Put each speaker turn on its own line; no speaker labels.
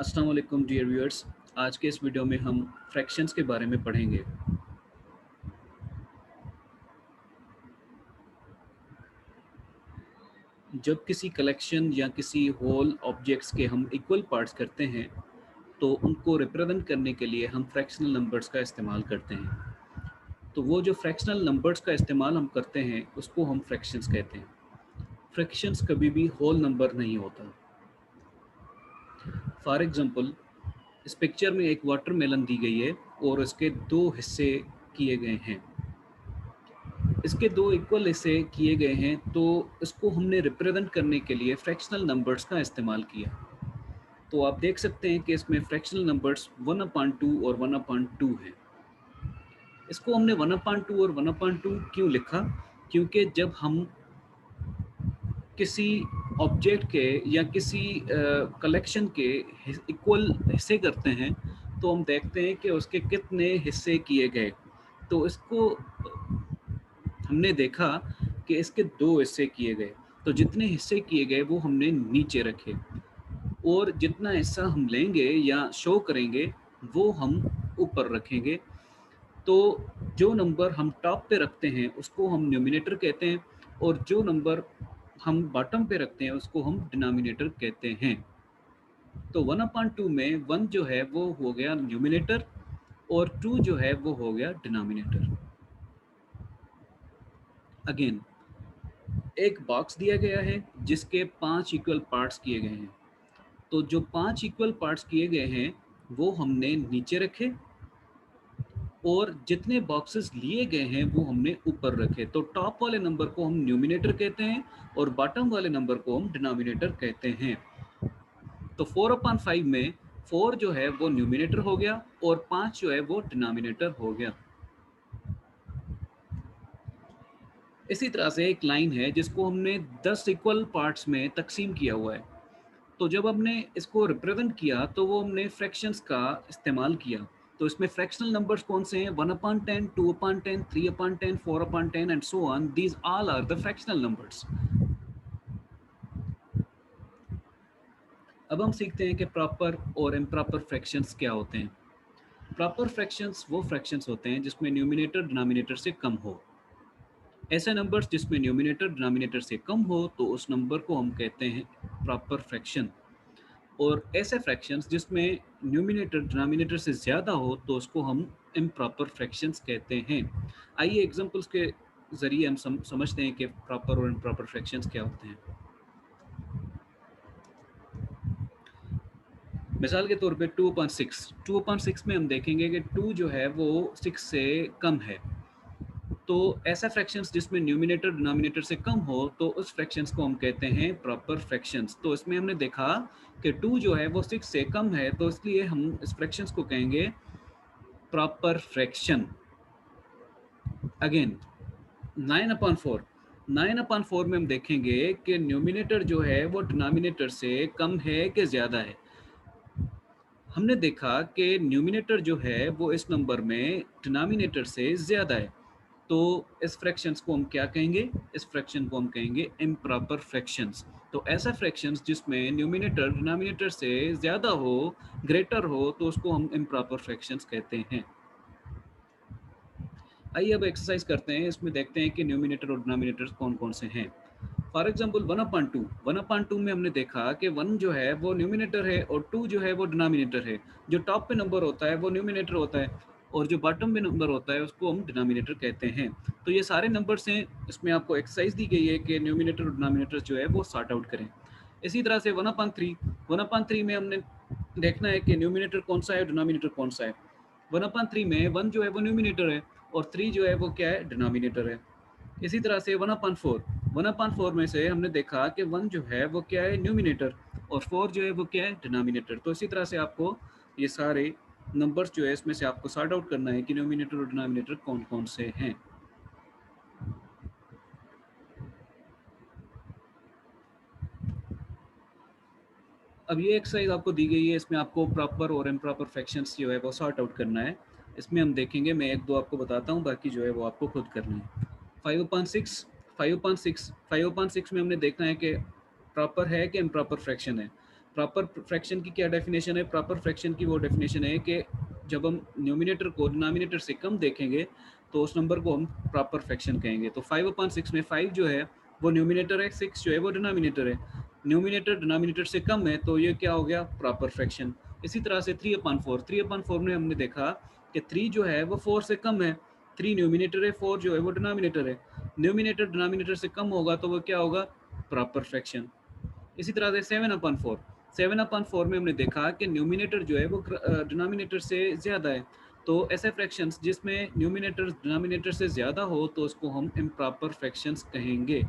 अस्सलाम वालेकुम dear viewers. आज के इस वीडियो में हम फ्रैक्शंस के बारे में पढ़ेंगे। जब किसी कलेक्शन या किसी होल ऑब्जेक्ट्स के हम इक्वल पार्ट्स करते हैं तो उनको रिप्रेजेंट करने के लिए हम फ्रैक्शनल नंबर्स का इस्तेमाल करते हैं। तो वो जो फ्रैक्शनल नंबर्स का इस्तेमाल हम करते हैं उसको हम फ्रैक्शंस कहते हैं। फ्रैक्शंस कभी भी होल नंबर नहीं होता। फॉर एग्जांपल, इस पिक्चर में एक वाटरमेलन दी गई है और इसके दो हिस्से किए गए हैं। इसके दो इक्वल हिस्से किए गए हैं तो इसको हमने रिप्रेजेंट करने के लिए फ्रैक्शनल नंबर्स का इस्तेमाल किया। तो आप देख सकते हैं कि इसमें फ्रैक्शनल नंबर्स 1/2 और 1/2 हैं। इसको हमने 1/2 और 1/2 क्यों लिखा? क्योंकि जब हम किसी ऑब्जेक्ट के या किसी कलेक्शन के इक्वल हिस्से करते हैं तो हम देखते हैं कि उसके कितने हिस्से किए गए। तो इसको हमने देखा कि इसके दो हिस्से किए गए, तो जितने हिस्से किए गए वो हमने नीचे रखे और जितना हिस्सा हम लेंगे या शो करेंगे वो हम ऊपर रखेंगे। तो जो नंबर हम टॉप पे रखते हैं उसको हम न्यूमिनेटर कहते हैं और जो नंबर हम बॉटम पे रखते हैं उसको हम डिनोमिनेटर कहते हैं। तो 1/2 में 1 जो है वो हो गया न्यूमिनेटर और 2 जो है वो हो गया डिनोमिनेटर। अगेन, एक बॉक्स दिया गया है जिसके 5 इक्वल पार्ट्स किए गए हैं। तो जो 5 इक्वल पार्ट्स किए गए हैं वो हमने नीचे रखे और जितने बॉक्सेस लिए गए हैं वो हमने ऊपर रखे। तो टॉप वाले नंबर को हम न्यूमिनेटर कहते हैं और बॉटम वाले नंबर को हम डिनोमिनेटर कहते हैं। तो 4/5 में 4 जो है वो न्यूमिनेटर हो गया और 5 जो है वो डिनोमिनेटर हो गया। इसी तरह से एक लाइन है जिसको हमने 10 इक्वल पार्ट्स में तकसीम किया हुआ है। तो जब हमने इसको रिप्रेजेंट किया तो वो हमने फ्रैक्शंस का इस्तेमाल किया। तो इसमें फ्रैक्शनल नंबर्स कौन से हैं? 1/10, 2/10, 3/10, 4/10 and so on. These all are the fractional numbers. अब हम सीखते हैं कि प्रॉपर और इम्प्रॉपर फ्रैक्शंस क्या होते हैं। प्रॉपर फ्रैक्शंस वो फ्रैक्शंस होते हैं जिसमें न्यूमिनेटर डिनोमिनेटर से कम हो। ऐसे नंबर्स जिसमें न्यूमिनेटर डिनोमिनेटर से कम हो तो उस नंबर को हम कहते हैं प्रॉपर फ्रैक्शन। और ऐसे फ्रैक्शंस जिसमें न्यूमिनेटर डिनोमिनेटर से ज़्यादा हो तो उसको हम इम्प्रॉपर फ्रैक्शंस कहते हैं। आइए एग्जांपल्स के ज़रिए हम समझते हैं कि प्रॉपर और इम्प्रॉपर फ्रैक्शंस क्या होते हैं। मिसाल के तौर पे 2/6 में हम देखेंगे कि 2 जो है वो 6 से कम है। तो ऐसा फ्रैक्शंस जिसमें न्यूमिनेटर डिनोमिनेटर से कम हो तो उस फ्रैक्शंस को हम कहते हैं प्रॉपर फ्रैक्शंस। तो इसमें हमने देखा कि 2 जो है वो 6 से कम है तो इसलिए हम इस फ्रैक्शंस को कहेंगे प्रॉपर फ्रैक्शन। अगेन, 9/4 में हम देखेंगे कि न्यूमिनेटर जो है वो डिनोमिनेटर से कम है कि ज़्यादा है। हमने देखा कि न्यूमिनेटर जो है वो इस नंबर में डिनोमिनेटर से ज़्यादा है। तो इस फ्रैक्शंस को हम क्या कहेंगे? इस फ्रैक्शन को हम कहेंगे इम्प्रॉपर फ्रैक्शंस। तो ऐसा फ्रैक्शंस जिसमें न्यूमिनेटर डिनोमिनेटर से ज़्यादा हो, ग्रेटर हो, तो उसको हम इम्प्रॉपर फ्रैक्शंस कहते हैं। आइए अब एक्सरसाइज करते हैं। इसमें देखते हैं कि न्यूमिनेटर और डिनोमिनेटर कौन कौन से हैं। फॉर एग्जाम्पल 1/2 में हमने देखा कि 1 जो है वो न्यूमिनेटर है और 2 जो है वो डिनोमिनेटर है। जो टॉप पे नंबर होता है वो न्यूमिनेटर होता है और जो बॉटम में नंबर होता है उसको हम डिनोमिनेटर कहते हैं। तो ये सारे नंबर्स हैं। इसमें आपको एक्सरसाइज दी गई है कि न्यूमिनेटर और डिनोमिनेटर जो है वो सॉर्ट आउट करें। इसी तरह से 1/3 में हमने देखना है कि न्यूमिनेटर कौन सा है, डिनोमिनेटर कौन सा है। 1/3 में 1 जो है वो न्यूमिनेटर है और 3 जो है वो क्या है? डिनोमिनेटर है। इसी तरह से 1/4 में से हमने देखा कि 1 जो है वो क्या है? न्यूमिनेटर और 4 जो है वो क्या है? डिनोमिनेटर। तो इसी तरह से आपको ये सारे नंबर्स जो है इसमें से आपको सॉर्ट आउट करना है कि न्यूमिनेटर और डिनोमिनेटर कौन कौन से हैं। अब ये एक्सरसाइज आपको दी गई है, इसमें आपको प्रॉपर और इम्प्रॉपर फ्रैक्शंस जो है वो सॉर्ट आउट करना है। इसमें हम देखेंगे, मैं एक दो आपको बताता हूँ, बाकी जो है वो आपको खुद करना है। 5/6 में हमने देखना है कि प्रॉपर है कि इम्प्रॉपर फ्रैक्शन है। प्रॉपर फ्रैक्शन की क्या डेफिनेशन है? प्रॉपर फ्रैक्शन की वो डेफिनेशन है कि जब हम न्यूमिनेटर को डिनोमिनेटर से कम देखेंगे तो उस नंबर को हम प्रॉपर फ्रैक्शन कहेंगे। तो 5/6 में 5 जो है वो न्यूमिनेटर है, 6 जो है वो डिनोमिनेटर है। न्यूमिनेटर डिनोमिनेटर से कम है तो ये क्या हो गया? Proper fraction. इसी तरह से 3/4, 3/4 में हमने देखा कि 3 जो है वो 4 से कम है। 3 न्यूमिनेटर है, 4 जो है वो डिनोमिनेटर है। न्यूमिनेटर डिनोमिनेटर से कम होगा तो वो क्या होगा? Proper fraction. इसी तरह से 7/4, 7/4 में हमने देखा कि न्यूमिनेटर जो है वो डिनोमिनेटर से ज़्यादा है। तो ऐसे फ्रैक्शंस जिसमें न्यूमिनेटर डिनोमिनेटर से ज़्यादा हो तो उसको हम इम्प्रॉपर फ्रैक्शंस कहेंगे।